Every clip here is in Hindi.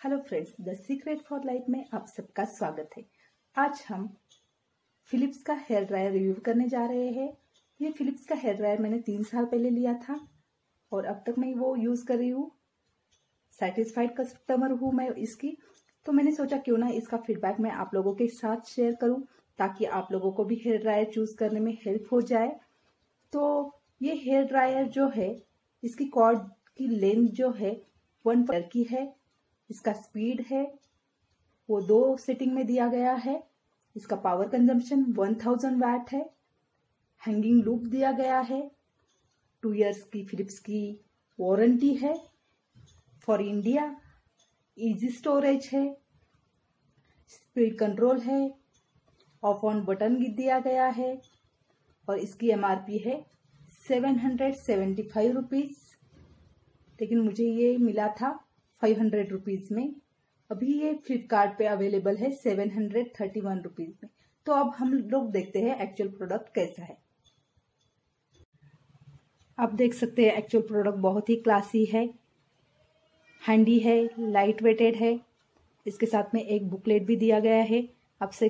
Hello friends, the secret for life में आप सबका स्वागत है। आज हम फिलिप्स का हेयर ड्रायर रिव्यू करने जा रहे हैं। ये फिलिप्स का हेयर ड्रायर मैंने 3 साल पहले लिया था और अब तक मैं वो यूज कर रही हूँ। सेटिस्फाइड कस्टमर हूँ मैं इसकी, तो मैंने सोचा क्यों ना इसका फीडबैक मैं आप लोगों के साथ शेयर करूँ ताकि आप लोगों को भी हेयर ड्रायर चूज करने में हेल्प हो जाए। तो ये हेयर ड्रायर जो है, इसकी कॉर्ड की लेंथ जो है 1 मीटर की है। इसका स्पीड है वो 2 सेटिंग में दिया गया है। इसका पावर कंजम्पशन 1000 वाट है। हैंगिंग लूप दिया गया है। 2 इयर्स की फिलिप्स की वारंटी है। फॉर इंडिया इजी स्टोरेज है। स्पीड कंट्रोल है। ऑफ ऑन बटन दिया गया है और इसकी एमआरपी है 775 रुपीज, लेकिन मुझे ये मिला था 500 रुपीज में। अभी ये फ्लिपकार्ट पे अवेलेबल है 731 रुपीज में। तो अब हम लोग देखते हैं एक्चुअल प्रोडक्ट कैसा है। आप देख सकते हैं एक्चुअल प्रोडक्ट बहुत ही क्लासी है, हैंडी है, लाइट वेटेड है। इसके साथ में एक बुकलेट भी दिया गया है। आपसे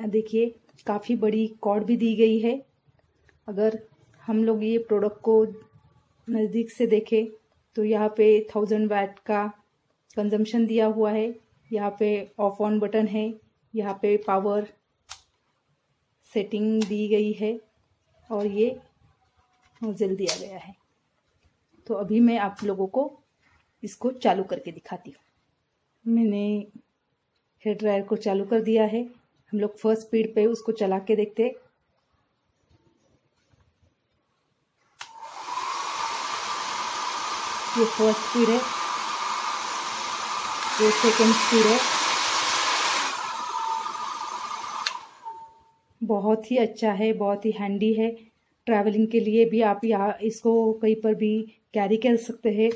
देखिए काफी बड़ी कॉर्ड भी दी गई है। अगर हम लोग ये प्रोडक्ट को नजदीक से देखें तो यहाँ पे 1000 वाट का कंजम्पशन दिया हुआ है। यहाँ पे ऑफ ऑन बटन है। यहाँ पे पावर सेटिंग दी गई है और ये नोजल दिया गया है। तो अभी मैं आप लोगों को इसको चालू करके दिखाती हूँ। मैंने हेयर ड्रायर को चालू कर दिया है। हम लोग फर्स्ट स्पीड पे उसको चला के देखते हैं। ये फर्स्ट स्पीड है, ये सेकेंड स्पीड है। बहुत ही अच्छा है, बहुत ही हैंडी है। ट्रैवलिंग के लिए भी आप यहाँ इसको कहीं पर भी कैरी कर सकते हैं।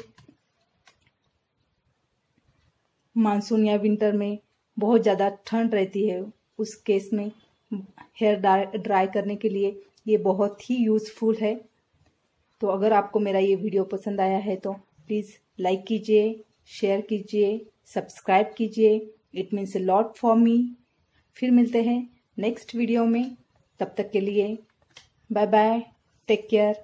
मानसून या विंटर में बहुत ज़्यादा ठंड रहती है, उस केस में हेयर ड्राई करने के लिए ये बहुत ही यूज़फुल है। तो अगर आपको मेरा ये वीडियो पसंद आया है तो प्लीज़ लाइक कीजिए, शेयर कीजिए, सब्सक्राइब कीजिए। It means a lot for me. फिर मिलते हैं नेक्स्ट वीडियो में। तब तक के लिए बाय बाय, टेक केयर।